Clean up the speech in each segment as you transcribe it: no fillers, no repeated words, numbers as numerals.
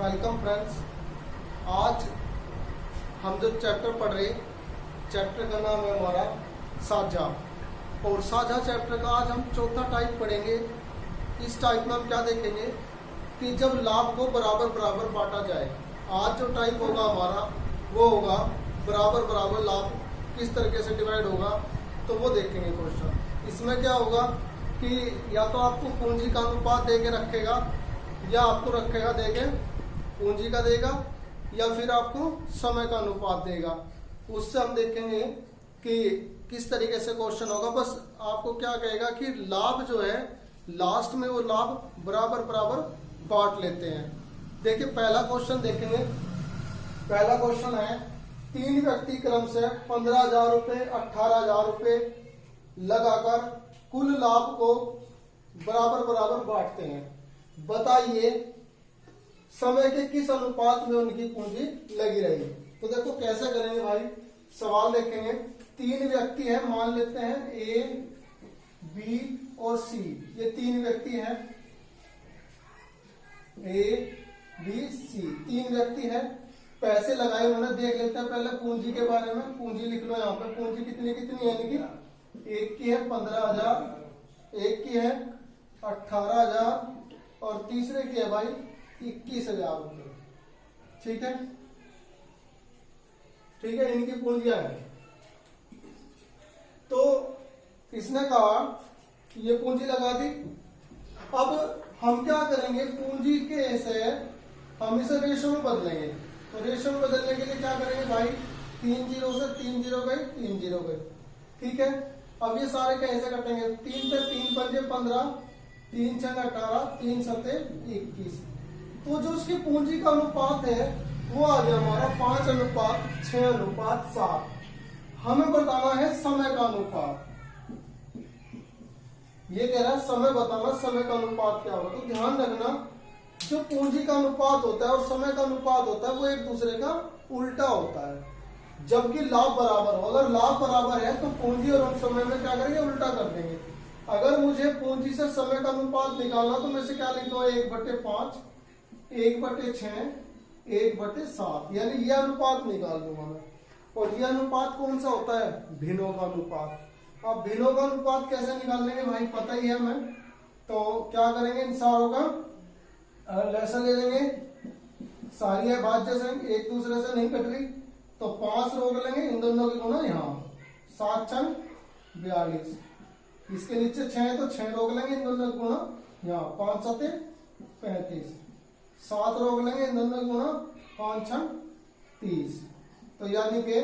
Welcome friends. आज हम जो चैप्टर पढ़ रहे चैप्टर का नाम है हमारा साझा। और साझा चैप्टर का आज हम चौथा टाइप पढ़ेंगे। इस टाइप में हम क्या देखेंगे कि जब लाभ को बराबर बराबर बांटा जाए। आज जो टाइप होगा हमारा वो होगा बराबर बराबर लाभ किस तरीके से डिवाइड होगा, तो वो देखेंगे क्वेश्चन। इसमें क्या होगा कि या तो आपको पूंजी का अनुपात दे के रखेगा या आपको रखेगा देके पूंजी का देगा या फिर आपको समय का अनुपात देगा। उससे हम देखेंगे कि किस तरीके से क्वेश्चन होगा। बस आपको क्या कहेगा कि लाभ जो है लास्ट में वो लाभ बराबर बराबर बांट लेते हैं। देखिए पहला क्वेश्चन देखेंगे। पहला क्वेश्चन है 3 व्यक्ति क्रम से 15,000 रुपये 18,000 रुपये लगाकर कुल लाभ को बराबर बराबर बांटते हैं। बताइए समय के किस अनुपात में उनकी पूंजी लगी रही। तो देखो कैसे करेंगे भाई। सवाल देखेंगे। 3 व्यक्ति हैं, मान लेते हैं ए बी और सी। ये 3 व्यक्ति हैं, ए बी सी 3 व्यक्ति हैं। पैसे लगाए उन्होंने। देख लेते हैं पहले पूंजी के बारे में। पूंजी लिख लो यहाँ पे। पूंजी कितनी कितनी है इनकी। एक की है 15,000, एक की है 18,000 और तीसरे की है भाई 21,000 रुपये। ठीक है, ठीक है, इनकी पूंजियां हैं। तो इसने कहा ये पूंजी लगा दी। अब हम क्या करेंगे, पूंजी के से हम इसे रेशो में बदलेंगे। तो रेशो में बदलने के लिए क्या करेंगे भाई, 3 जीरो से 3 जीरो गए 3 जीरो गए। ठीक है, अब ये सारे कैसे कटेंगे। 3 पे 3 पंजे 15, 3 छह 18, 3 सते 21। तो जो उसकी पूंजी का अनुपात है वो आ गया हमारा 5:6:7। हमें बताना है समय का अनुपात। ये कह रहा है समय बताना, समय का अनुपात क्या होगा। तो ध्यान रखना जो पूंजी का अनुपात होता है और समय का अनुपात होता है वो एक दूसरे का उल्टा होता है। जबकि लाभ बराबर हो, अगर लाभ बराबर है तो पूंजी और समय में क्या करेंगे, उल्टा कर देंगे। अगर मुझे पूंजी से समय का अनुपात निकालना तो मैं से क्या लिख दूंगा, 1/5, 1/6, 1/7, यानी यह अनुपात निकाल दूंगा मैं। और यह अनुपात कौन सा होता है, भिन्नों का अनुपात। अब भिन्नों का अनुपात कैसे निकाल लेंगे भाई, पता ही है हमें। तो क्या करेंगे, इन सारों का लहसन ले लेंगे। सारी है भाज्य से एक दूसरे से नहीं कट रही तो 5 रोक लेंगे। इन दोनों की गुना यहाँ 7 छंग 42। इसके नीचे 6 है तो 6 रोक लेंगे। इन दोनों की गुना यहाँ 5 सते 35। 7 रोक लेंगे। इन दोनों की गुना 5 छंग 30। तो यानी कि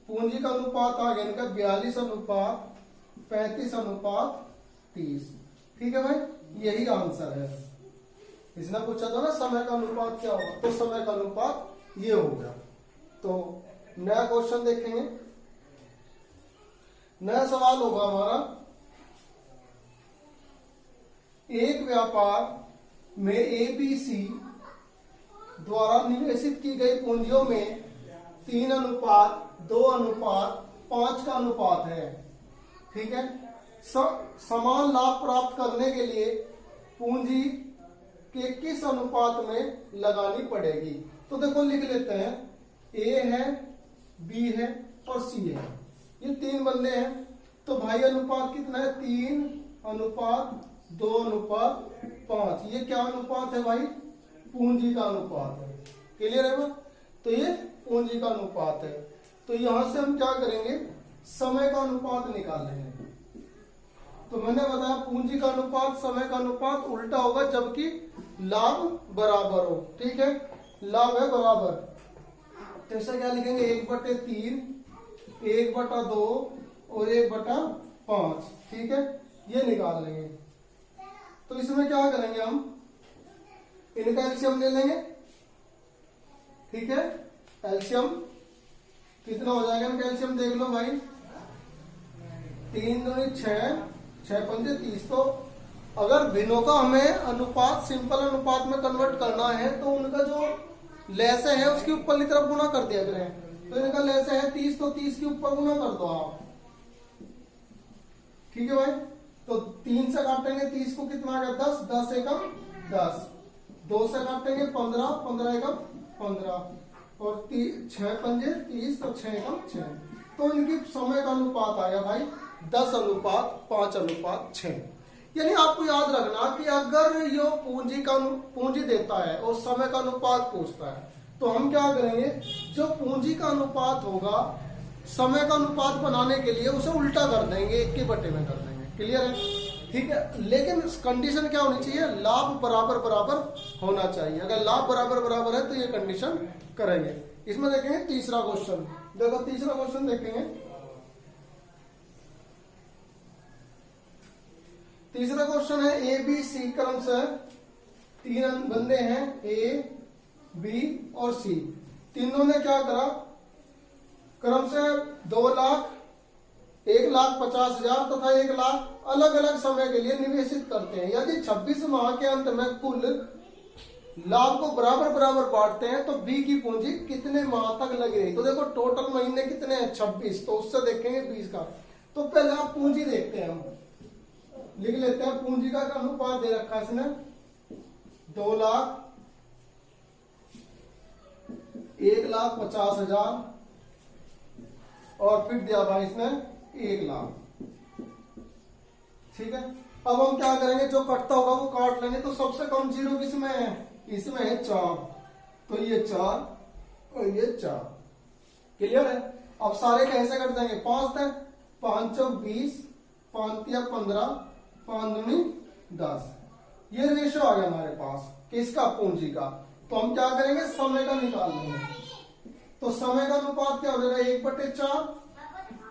पूंजी का अनुपात आ गया इनका 42:35:30। ठीक है भाई, यही आंसर है। इसने पूछा था ना समय का अनुपात क्या होगा, तो समय का अनुपात ये हो गया। तो नया क्वेश्चन देखेंगे। नया सवाल होगा हमारा, एक व्यापार में एबीसी द्वारा निवेशित की गई पूंजियों में 3:2:5 का अनुपात है। ठीक है, समान लाभ प्राप्त करने के लिए पूंजी के किस अनुपात में लगानी पड़ेगी। तो देखो लिख लेते हैं, ए है, बी है और सी है। ये 3 बंदे हैं। तो भाई अनुपात कितना है, 3:2:5। ये क्या अनुपात है भाई, पूंजी का अनुपात है। क्लियर है बात। तो ये पूंजी का अनुपात है। तो यहां से हम क्या करेंगे, समय का अनुपात निकालेंगे। तो मैंने बताया पूंजी का अनुपात समय का अनुपात उल्टा होगा जबकि लाभ बराबर हो। ठीक है, लाभ है बराबर। तो ऐसा क्या लिखेंगे, 1/3, 1/2 और 1/5। ठीक है, ये निकाल लेंगे। तो इसमें क्या करेंगे, हम इनका एलसीएम ले लेंगे। ठीक है, एलसीएम कितना हो जाएगा इनका एलसीएम देख लो भाई, 3 दूनी 6, 6 पंजे 30। तो अगर भिन्नों का हमें अनुपात सिंपल अनुपात में कन्वर्ट करना है तो उनका जो लैसे है उसकी ऊपर की तरफ गुना कर दिया करें। तो इनका लैसे है 30, तो 30 के ऊपर गुना कर दो आप। ठीक है भाई, तो 3 से काटेंगे 30 को, कितना आ गया 10, 10 एकम 10। 2 से काटेंगे 15, 15 एकम 15 और 6 पंजे 30 तो 6 एकम 6। तो इनकी समय का अनुपात आया भाई 10:5:6। यानी आपको याद रखना कि अगर ये पूंजी देता है और समय का अनुपात पूछता है तो हम क्या करेंगे, जो पूंजी का अनुपात होगा समय का अनुपात बनाने के लिए उसे उल्टा कर देंगे, 1/2 में कर देंगे। क्लियर है? ठीक है, लेकिन कंडीशन क्या होनी चाहिए, लाभ बराबर बराबर होना चाहिए। अगर लाभ बराबर बराबर है तो ये कंडीशन करेंगे। इसमें देखेंगे तीसरा क्वेश्चन। देखो तीसरा क्वेश्चन देखेंगे। तीसरा क्वेश्चन है ए बी सी क्रम से 3 बंदे हैं, ए बी और सी। तीनों ने क्या करा, क्रम से 2 लाख, 1,50,000 तथा 1 लाख अलग अलग समय के लिए निवेशित करते हैं। यदि 26 माह के अंत में कुल लाभ को बराबर बराबर बांटते हैं तो बी की पूंजी कितने माह तक लगी रही। तो देखो टोटल महीने कितने हैं 26, तो उससे देखेंगे 20 का। तो पहले आप पूंजी देखते हैं, हम लिख लेते हैं। पूंजी का अनुपात दे रखा है इसने 2 लाख, 1,50,000 और फिर दिया भाई इसने 1 लाख। ठीक है, अब हम क्या करेंगे, जो कटता होगा वो काट लेंगे। तो सबसे कम जीरो किसमें है, इसमें है 4, तो ये 4 और ये 4। क्लियर है? अब सारे कैसे कर देंगे, 5 तक, 5 चौक 20, 5 या 15, 5 दूनी 10। ये रेशो आ गया हमारे पास किसका, पूंजी का। तो हम क्या करेंगे, समय का निकाल लेंगे। तो समय का अनुपात क्या हो जाएगा, 1/4,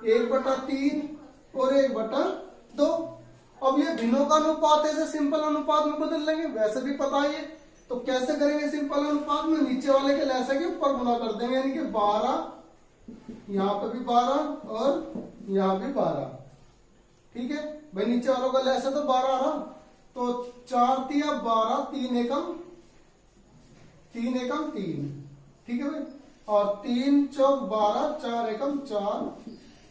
1/3 और 1/2। अब ये भिन्नों का अनुपात ऐसे सिंपल अनुपात में बदल लेंगे, वैसे भी पता ही है। तो कैसे करेंगे सिंपल अनुपात में, नीचे वाले के लहसे के ऊपर गुना कर देंगे। यानी कि 12, यहाँ पे भी 12 और यहाँ भी 12। ठीक है भाई, नीचे वालों का लहसा तो 12 आ रहा। तो 4 तिया 12, 3 एकम 3। ठीक है भाई, और 3 चौक 12, 4 एकम 4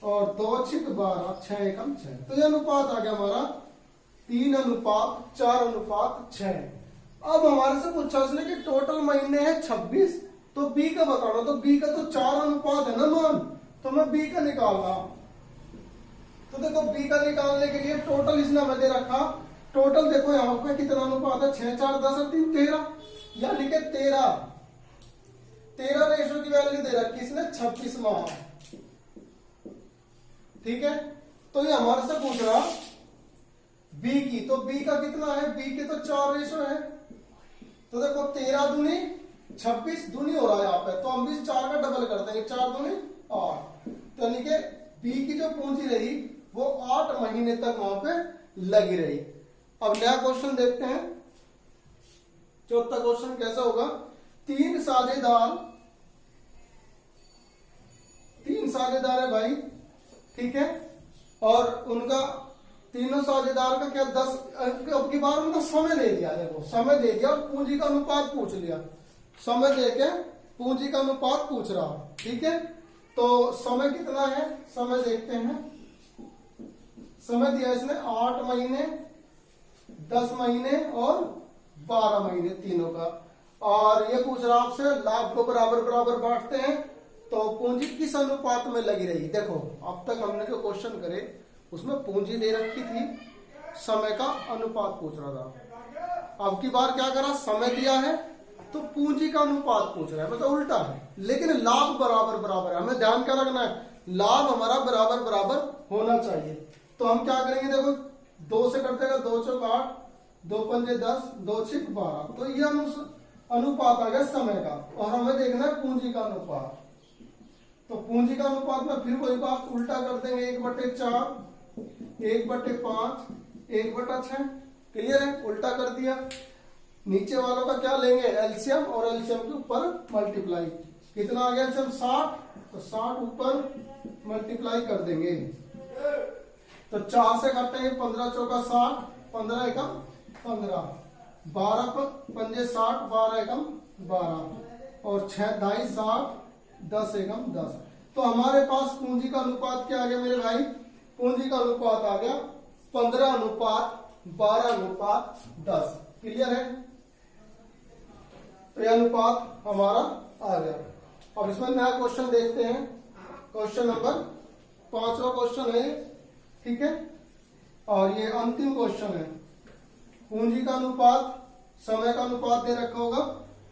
और 2 छिक 12, 6 एकम 6। तो ये अनुपात आ गया हमारा 3:4:6। अब हमारे से पूछा उसने कि टोटल महीने हैं 26, तो बी का बताना। तो बी का तो 4 अनुपात है ना मान, तो मैं बी का निकाल रहा। तो देखो बी का निकालने के लिए टोटल इसने हमें दे रखा। टोटल देखो यहाँ पे कितना अनुपात है, 6, 4, 10 और 3, 13। यानी कि 13 रेशो की वैल्यू दे रखी इसने 26 माह। ठीक है, तो ये हमारे से पूछ रहा बी की। तो बी का कितना है, बी के तो 4 रेशो है। तो देखो 13 दूनी 26 दूनी हो रहा है यहाँ पे, तो हम भी 4 का डबल कर देंगे, 4 दूनी 8। तो यानी कि बी की जो पूंजी रही वो 8 महीने तक वहां पे लगी रही। अब नया क्वेश्चन देखते हैं। चौथा क्वेश्चन कैसा होगा, 3 साझेदार है भाई। ठीक है, और उनका तीनों साझेदार का क्या 10, अब की बार उनका समय दे दिया। देखो समय दे दिया और पूंजी का अनुपात पूछ लिया। समय देके पूंजी का अनुपात पूछ रहा। ठीक है, तो समय कितना है, समय देखते हैं। समय दिया इसने 8 महीने, 10 महीने और 12 महीने तीनों का। और ये पूछ रहा आपसे लाभ को बराबर बराबर बांटते हैं तो पूंजी किस अनुपात में लगी रही। देखो अब तक हमने जो क्वेश्चन करे उसमें पूंजी दे रखी थी, समय का अनुपात पूछ रहा था। अब की बार क्या करा, समय दिया है तो पूंजी का अनुपात पूछ रहा है, मतलब उल्टा है। लेकिन लाभ बराबर बराबर है, हमें ध्यान क्या रखना है, लाभ हमारा बराबर बराबर होना चाहिए। तो हम क्या करेंगे, देखो 2 से करते हैं, 2 चौक 8, 2 पंजे 10, 2 छिक 12। तो ये अनुपात आ गया समय का। और हमें देखना है पूंजी का अनुपात। तो पूंजी का अनुपात में फिर वही बात उल्टा कर देंगे, 1/4, 1/5, 1/6। क्लियर है, उल्टा कर दिया। नीचे वालों का क्या लेंगे, एलसीएम, और एलसीएम के ऊपर मल्टीप्लाई। कितना आ गया एलसीएम 60, तो 60 ऊपर मल्टीप्लाई कर देंगे। तो 4 से काटेंगे, 15 चौका 60, 15 एकम 15, 12 पंजे 60, 12 एकम 12 और 6 दाई 60, 10 एकम 10। तो हमारे पास पूंजी का अनुपात क्या आ गया मेरे भाई, पूंजी का अनुपात आ गया 15:12:10। क्लियर है। तो यह अनुपात हमारा आ गया। अब इसमें नया क्वेश्चन देखते हैं। क्वेश्चन नंबर 5वां क्वेश्चन है, ठीक है, और ये अंतिम क्वेश्चन है। पूंजी का अनुपात, समय का अनुपात दे रखा होगा,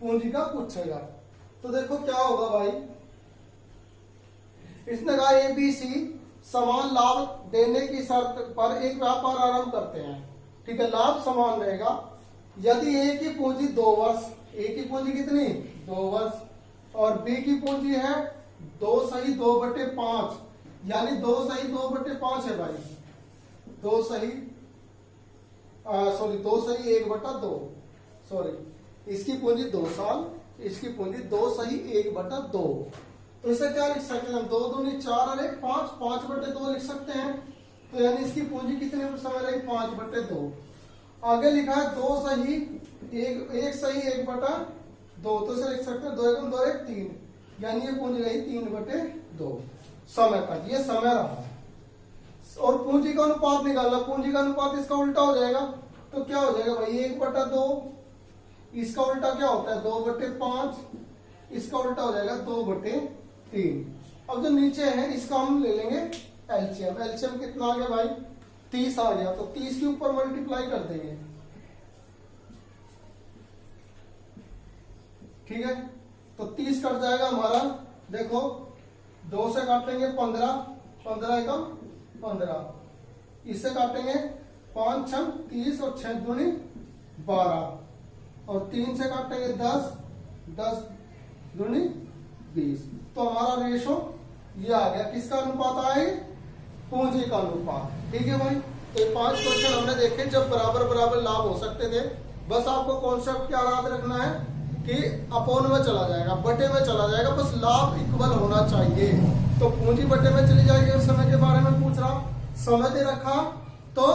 पूंजी का पूछेगा। तो देखो क्या होगा भाई, इसने कहा ABC समान लाभ देने की शर्त पर एक व्यापार आरंभ करते हैं, ठीक है। लाभ समान रहेगा यदि A की पूंजी 2 वर्ष, A की पूंजी कितनी 2 वर्ष, और B की पूंजी है 2/2/5, यानी 2/2/5 है भाई, 2/1/2, सॉरी, इसकी पूंजी 2 साल, इसकी पूंजी 2/1/2। तो इसे क्या लिख सकते हैं हम, 2 दूनी 4 और 1 5, 5/2 लिख सकते हैं। तो यानी इसकी पूंजी कितने समय रहेगी 5/2। आगे लिखा है 1/1/2, तो इसे लिख सकते हैं 2 × 2 = 3, यानी ये पूंजी रही 3/2 समय तक, ये समय रहा। और पूंजी का अनुपात निकालना, पूंजी का अनुपात इसका उल्टा हो जाएगा, तो क्या हो जाएगा भाई 1/2, इसका उल्टा क्या होता है 2/5, इसका उल्टा हो जाएगा 2/3। अब जो नीचे है इसका हम ले लेंगे एलसीएम। एलसीएम कितना आ गया भाई 30 आ गया, तो 30 के ऊपर मल्टीप्लाई कर देंगे, ठीक है। तो 30 कट जाएगा हमारा, देखो 2 से काटेंगे 15, 15 एकम 15, इससे काटेंगे 5 × 6 = 30 और 6 दूनी 12, और 3 से काटेंगे 10, 10 दूनी 20। तो हमारा रेशो ये आ गया, किसका अनुपात आएगा पूंजी का अनुपात, ठीक है भाई। तो 5 क्वेश्चन हमने देखे जब बराबर बराबर लाभ हो सकते थे। बस आपको कॉन्सेप्ट क्या याद रखना है कि अपोन में चला जाएगा, बटे में चला जाएगा, बस लाभ इक्वल होना चाहिए। तो पूंजी बटे में चली जाएगी, और समय के बारे में पूछ रहा, समय दे रखा तो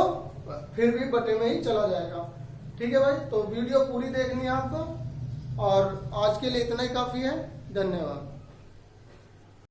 फिर भी बटे में ही चला जाएगा, ठीक है भाई। तो वीडियो पूरी देखनी है आपको, और आज के लिए इतना ही काफी है। धन्यवाद।